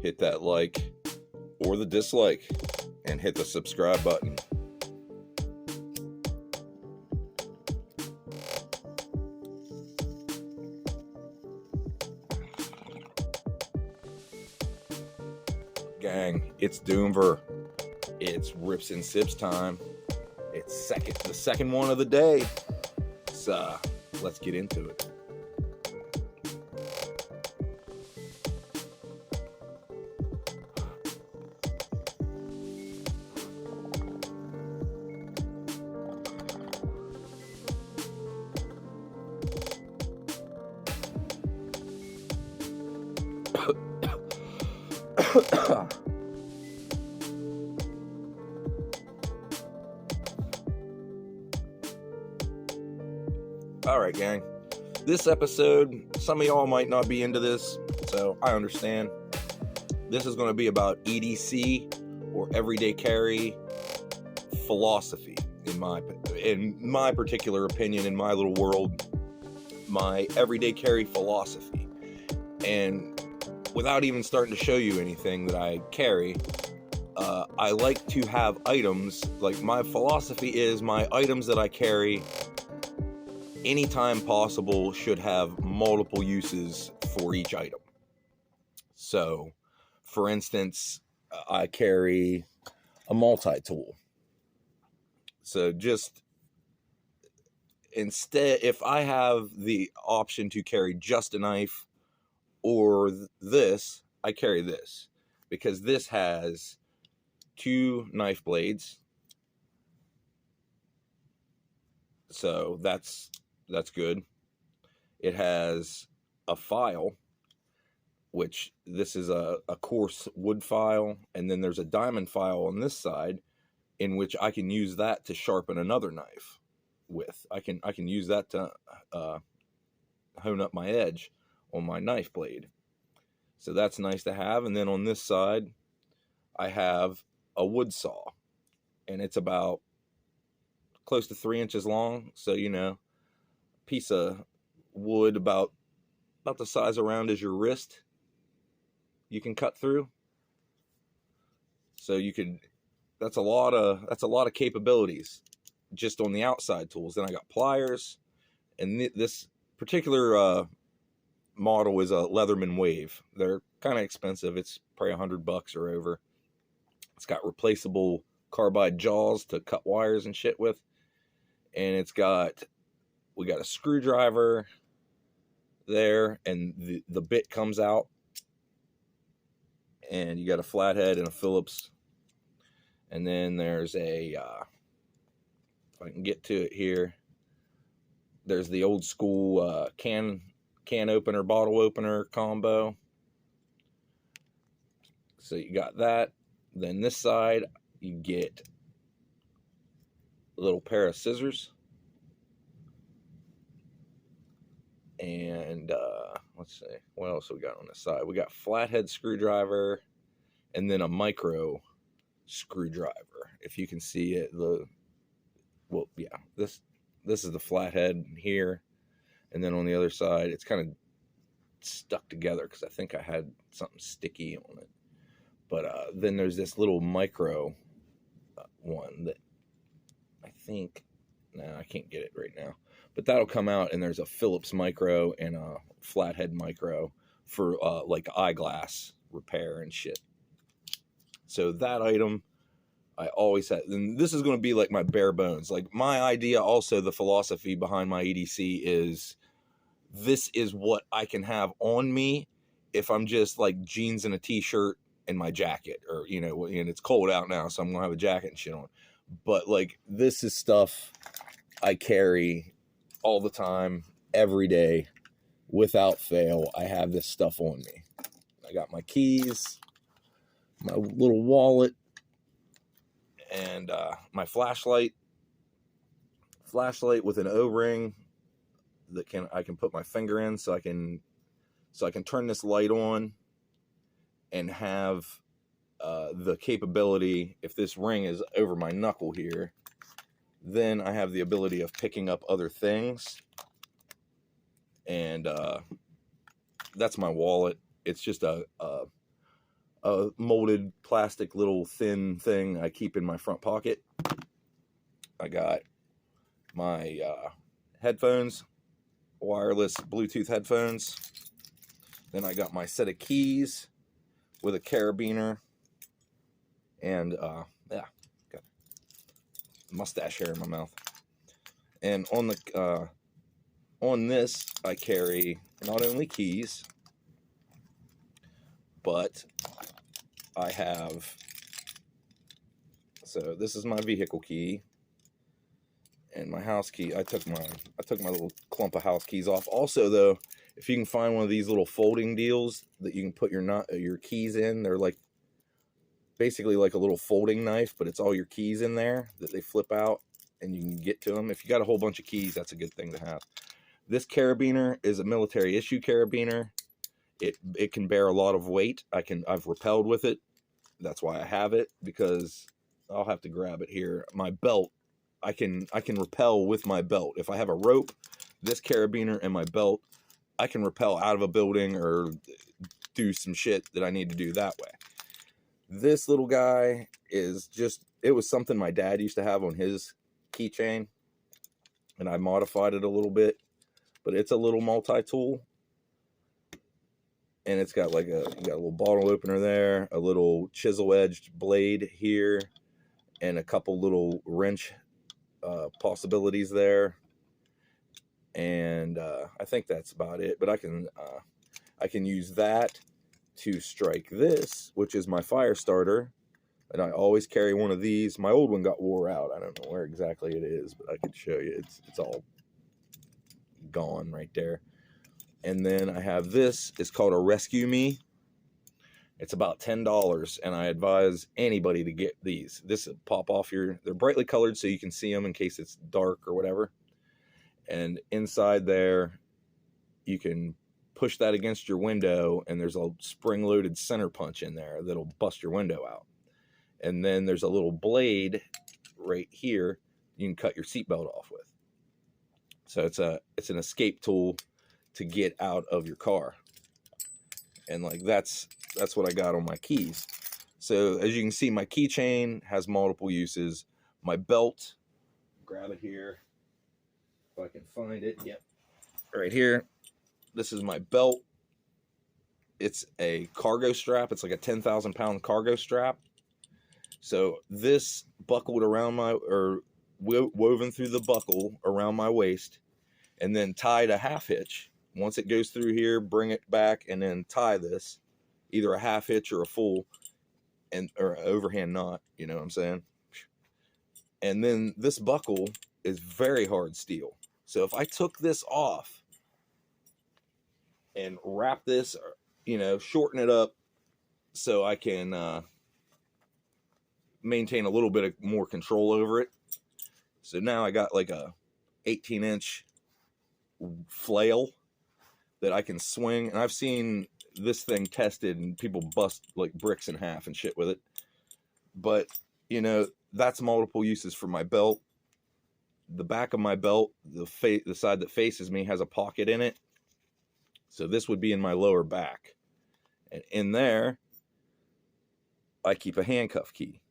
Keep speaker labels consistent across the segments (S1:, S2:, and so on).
S1: hit that like or the dislike, and hit the subscribe button. Gang, it's Doomver. It's Rips and Sips time. It's the second one of the day. So let's get into it. Alright, gang. This episode, some of y'all might not be into this, so I understand. This is going to be about EDC, or everyday carry philosophy, in my particular opinion, in my little world, my everyday carry philosophy. And without even starting to show you anything that I carry, I like to have items, like my philosophy is my items that I carry anytime possible should have multiple uses for each item. So, for instance, I carry a multi-tool. So just instead, if I have the option to carry just a knife or this, I carry this, because this has 2 knife blades. So that's good. It has a file, which this is a coarse wood file, and then there's a diamond file on this side, in which I can use that to sharpen another knife with. I can use that to hone up my edge on my knife blade. So that's nice to have. And then on this side, I have a wood saw, and it's about close to 3 inches long. So, you know, piece of wood about the size around as your wrist you can cut through. So you could, that's a lot of capabilities just on the outside tools. Then I got pliers, and this particular model is a Leatherman Wave. They're kind of expensive. It's probably $100 or over. It's got replaceable carbide jaws to cut wires and shit with, and we got a screwdriver there, and the bit comes out, and you got a flathead and a Phillips, and then there's a if I can get to it here, there's the old school can opener, bottle opener combo. So you got that. Then this side you get a little pair of scissors. And let's see, what else we got on this side? We got flathead screwdriver, and then a micro screwdriver. If you can see it, this is the flathead here, and then on the other side, it's kind of stuck together because I think I had something sticky on it. But then there's this little micro one that I think, I can't get it right now. But that'll come out, and there's a Phillips micro and a flathead micro for like eyeglass repair and shit. So that item I always had. And this is going to be like my bare bones. Like my idea, also the philosophy behind my EDC is this is what I can have on me if I'm just like jeans and a t-shirt and my jacket, or, you know, and it's cold out now, so I'm going to have a jacket and shit on. But like, this is stuff I carry all the time, every day, without fail. I have this stuff on me. I got my keys, my little wallet, and my flashlight with an O-ring that I can put my finger in, so I can turn this light on and have the capability, if this ring is over my knuckle here, then I have the ability of picking up other things. And that's my wallet. It's just a a molded plastic little thin thing I keep in my front pocket. I got my headphones, wireless Bluetooth headphones. Then I got my set of keys with a carabiner, and yeah, got mustache hair in my mouth. And on the on this, I carry not only keys, but I have. So this is my vehicle key. And my house key, I took my little clump of house keys off. Also, though, if you can find one of these little folding deals that you can put your keys in, they're like basically like a little folding knife, but it's all your keys in there that they flip out and you can get to them. If you got a whole bunch of keys, that's a good thing to have. This carabiner is a military issue carabiner. It can bear a lot of weight. I've rappelled with it. That's why I have it, because I'll have to grab it here. My belt. I can rappel with my belt. If I have a rope, this carabiner and my belt, I can rappel out of a building or do some shit that I need to do that way. This little guy is it was something my dad used to have on his keychain, and I modified it a little bit, but it's a little multi-tool. And it's got you got a little bottle opener there, a little chisel-edged blade here, and a couple little wrench possibilities there, and I think that's about it. But I can use that to strike this, which is my fire starter, and I always carry one of these. My old one got wore out. I don't know where exactly it is, but I could show you. It's all gone right there. And then I have this. It's called a Rescue Me. It's about $10, and I advise anybody to get these. This will pop off they're brightly colored so you can see them in case it's dark or whatever. And inside there, you can push that against your window, and there's a spring-loaded center punch in there that'll bust your window out. And then there's a little blade right here you can cut your seatbelt off with. So it's an escape tool to get out of your car. And that's what I got on my keys. So as you can see, my keychain has multiple uses. My belt, grab it here if I can find it. Yep, right here. This is my belt. It's a cargo strap. It's like a 10,000-pound cargo strap. So this buckled around woven through the buckle around my waist, and then tied a half hitch. Once it goes through here, bring it back, and then tie this, either a half hitch or a full, or overhand knot, you know what I'm saying? And then this buckle is very hard steel. So if I took this off and wrap this, shorten it up so I can maintain a little bit more control over it. So now I got like a 18-inch flail that I can swing, and I've seen this thing tested and people bust like bricks in half and shit with it. But that's multiple uses for my belt. The back of my belt, the side that faces me, has a pocket in it, so this would be in my lower back, and in there I keep a handcuff key.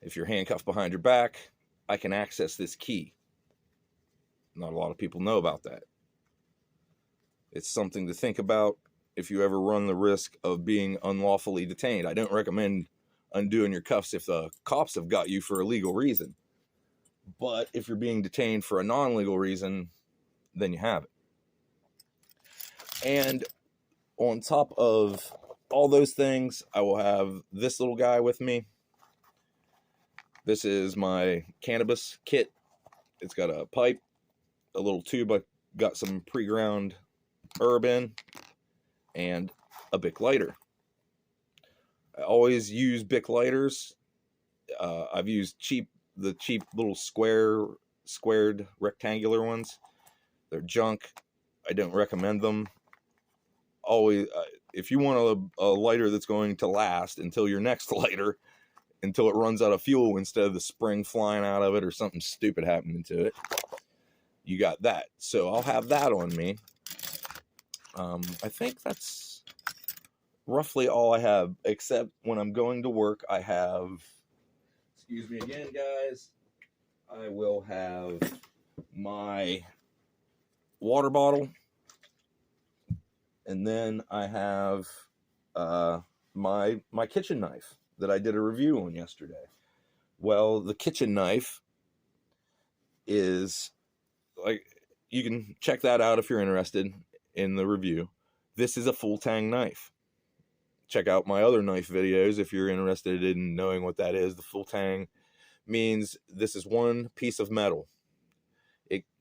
S1: If you're handcuffed behind your back, I can access this key. Not a lot of people know about that. It's something to think about if you ever run the risk of being unlawfully detained. I don't recommend undoing your cuffs if the cops have got you for a legal reason. But if you're being detained for a non-legal reason, then you have it. And on top of all those things, I will have this little guy with me. This is my cannabis kit. It's got a pipe, a little tube. I got some pre-ground herb in, and a Bic lighter. I always use Bic lighters. I've used the cheap little squared rectangular ones. They're junk. I don't recommend them. Always, if you want a lighter that's going to last until your next lighter, until it runs out of fuel instead of the spring flying out of it or something stupid happening to it, you got that. So I'll have that on me. I think that's roughly all I have, except when I'm going to work, I have, excuse me again, guys, I will have my water bottle, and then I have my kitchen knife that I did a review on yesterday. Well, the kitchen knife is, like, you can check that out if you're interested in the review. This is a full tang knife. Check out my other knife videos if you're interested in knowing what that is. The full tang means this is one piece of metal.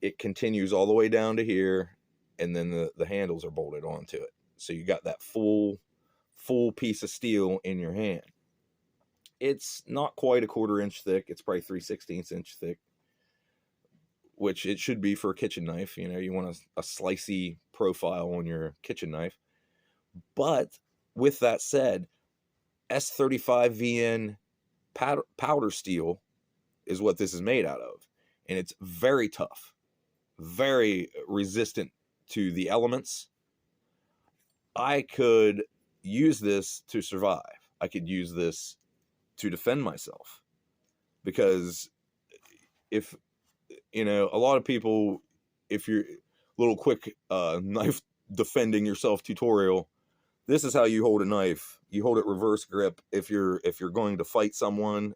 S1: It continues all the way down to here, and then the handles are bolted onto it. So you got that full piece of steel in your hand. It's not quite a 1/4 inch thick. It's probably 3/16 inch thick, which it should be for a kitchen knife. You know, you want a slicey profile on your kitchen knife. But with that said, S35VN powder steel is what this is made out of. And it's very tough, very resistant to the elements. I could use this to survive. I could use this to defend myself. Because if, you know, a lot of people, if you're a little quick knife defending yourself tutorial, this is how you hold a knife. You hold it reverse grip. If you're going to fight someone,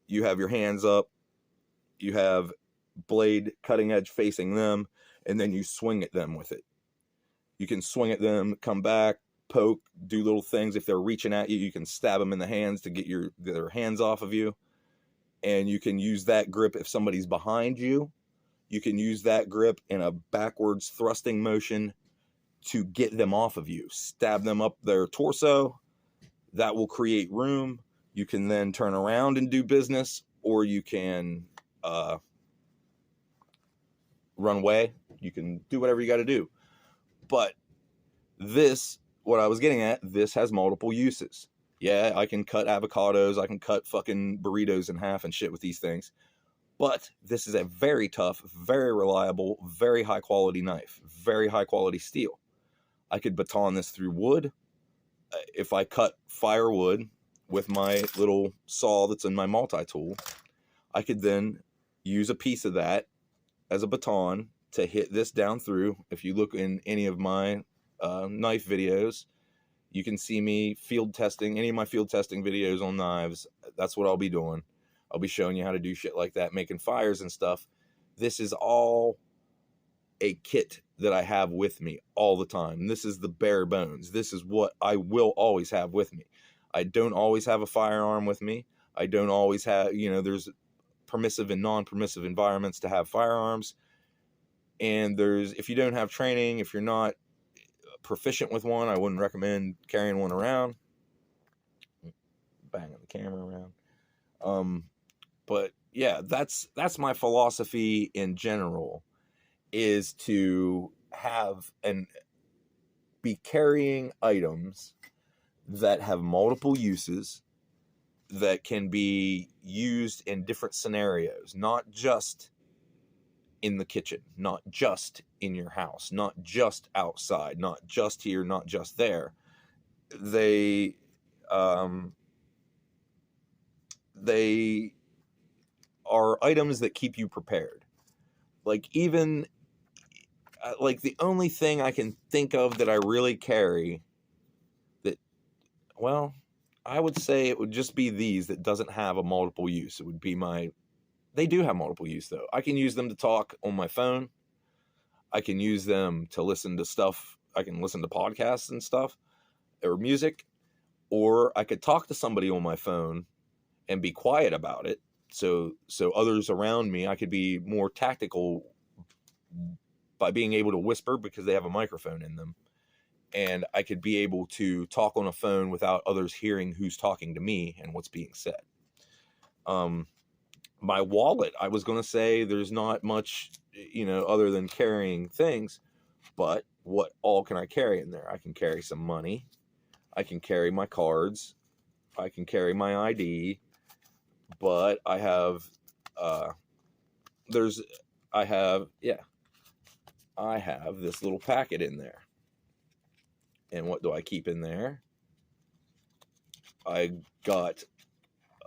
S1: you have your hands up, you have blade cutting edge facing them, and then you swing at them with it. You can swing at them, come back, poke, do little things. If they're reaching at you, you can stab them in the hands to get their hands off of you. And you can use that grip if somebody's behind you. You can use that grip in a backwards thrusting motion to get them off of you. Stab them up their torso. That will create room. You can then turn around and do business, or you can run away. You can do whatever you got to do. But this, what I was getting at, this has multiple uses. Yeah, I can cut avocados. I can cut fucking burritos in half and shit with these things. But this is a very tough, very reliable, very high quality knife. Very high quality steel. I could baton this through wood. If I cut firewood with my little saw that's in my multi-tool, I could then use a piece of that as a baton to hit this down through. If you look in any of my knife videos, you can see me field testing, any of my field testing videos on knives. That's what I'll be doing. I'll be showing you how to do shit like that, making fires and stuff. This is all a kit that I have with me all the time. This is the bare bones. This is what I will always have with me. I don't always have a firearm with me. I don't always have, you know, there's permissive and non-permissive environments to have firearms. And there's, if you don't have training, if you're not proficient with one, I wouldn't recommend carrying one around. Banging the camera around. But yeah, that's my philosophy in general, is to have and be carrying items that have multiple uses, that can be used in different scenarios, not just in the kitchen, not just in your house, not just outside, not just here, not just there. They are items that keep you prepared. Like, even like the only thing I can think of that I really carry that, well, I would say it would just be these that doesn't have a multiple use. It would be they do have multiple use though. I can use them to talk on my phone. I can use them to listen to stuff. I can listen to podcasts and stuff or music, or I could talk to somebody on my phone and be quiet about it. So others around me, I could be more tactical by being able to whisper because they have a microphone in them. And I could be able to talk on a phone without others hearing who's talking to me and what's being said. My wallet, I was going to say there's not much, you know, other than carrying things, but what all can I carry in there? I can carry some money. I can carry my cards. I can carry my ID, but I have this little packet in there. And what do I keep in there? I got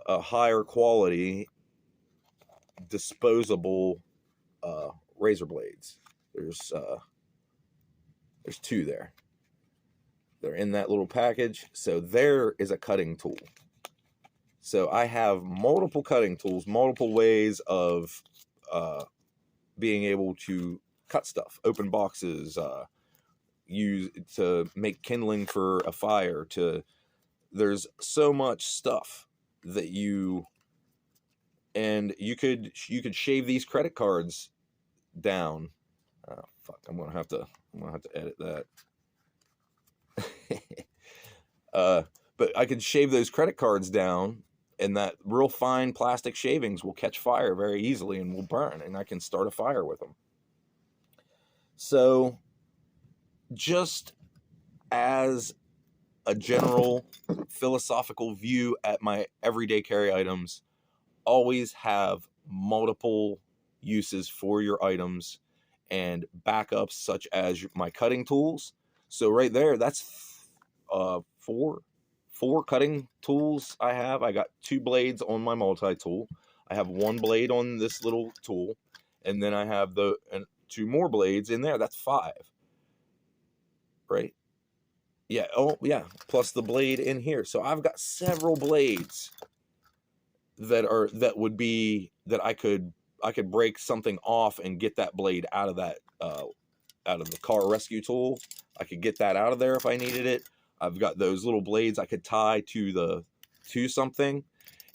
S1: a higher quality disposable razor blades. There's 2 there. They're in that little package. So there is a cutting tool. So I have multiple cutting tools, multiple ways of being able to cut stuff, open boxes, use to make kindling for a fire. There's so much stuff that you could shave these credit cards down. Oh, fuck! I'm gonna have to edit that. But I could shave those credit cards down, and that real fine plastic shavings will catch fire very easily and will burn, and I can start a fire with them. So, just as a general philosophical view at my everyday carry items, always have multiple uses for your items and backups, such as my cutting tools. So right there, that's 4 cutting tools I have. I got 2 blades on my multi-tool. I have 1 blade on this little tool, and then I have 2 more blades in there. That's 5, right? Yeah. Oh, yeah. Plus the blade in here. So I've got several blades that I could break something off and get that blade out of that out of the car rescue tool. I could get that out of there if I needed it. I've got those little blades I could tie to something.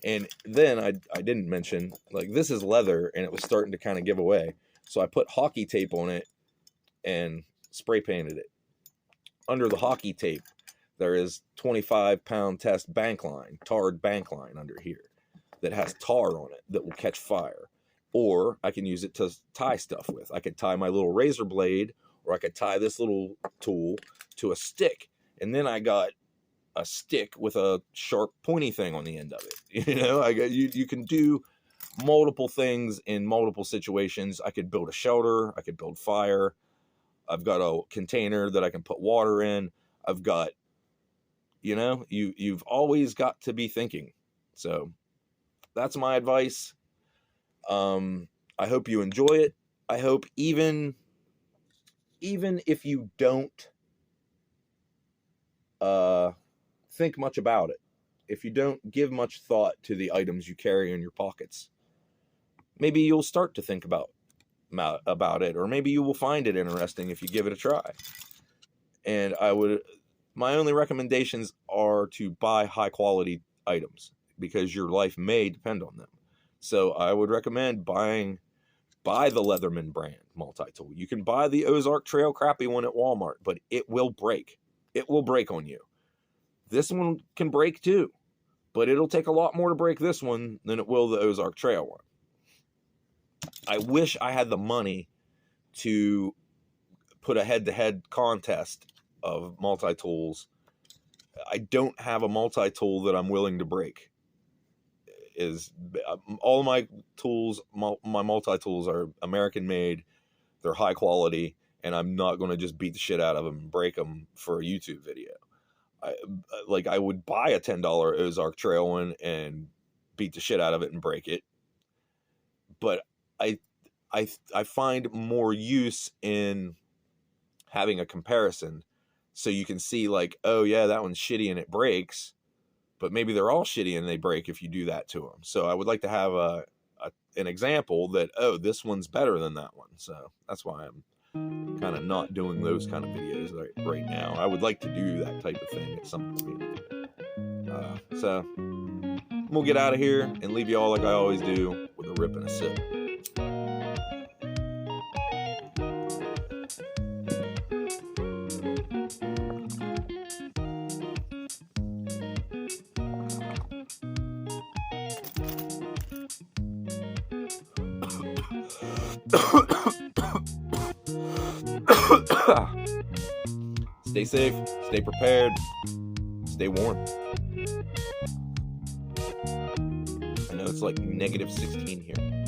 S1: And then I didn't mention, like, this is leather and it was starting to kind of give away. So I put hockey tape on it and spray painted it. Under the hockey tape, there is 25-pound test tarred bank line under here that has tar on it that will catch fire. Or I can use it to tie stuff with. I could tie my little razor blade, or I could tie this little tool to a stick. And then I got a stick with a sharp pointy thing on the end of it. You know, you can do multiple things in multiple situations. I could build a shelter. I could build fire. I've got a container that I can put water in. I've got, you've always got to be thinking. So that's my advice. I hope you enjoy it. I hope even if you don't think much about it, if you don't give much thought to the items you carry in your pockets, maybe you'll start to think about it, or maybe you will find it interesting if you give it a try. And my only recommendations are to buy high quality items, because your life may depend on them. So I would recommend buy the Leatherman brand multi-tool. You can buy the Ozark Trail crappy one at Walmart, but it will break. It will break on you. This one can break too, but it'll take a lot more to break this one than it will the Ozark Trail one. I wish I had the money to put a head-to-head contest of multi-tools. I don't have a multi-tool that I'm willing to break. All my tools, my multi-tools are American made, they're high quality, and I'm not going to just beat the shit out of them and break them for a YouTube video. I would buy a $10 Ozark Trail one and beat the shit out of it and break it. But I find more use in having a comparison, so you can see, like, oh yeah, that one's shitty and it breaks, but maybe they're all shitty and they break if you do that to them. So I would like to have an example that, oh, this one's better than that one. So that's why I'm kind of not doing those kind of videos right now. I would like to do that type of thing at some point. So we'll get out of here and leave you all like I always do, with a rip and a sip. Stay safe, stay prepared, stay warm. I know it's like -16 here.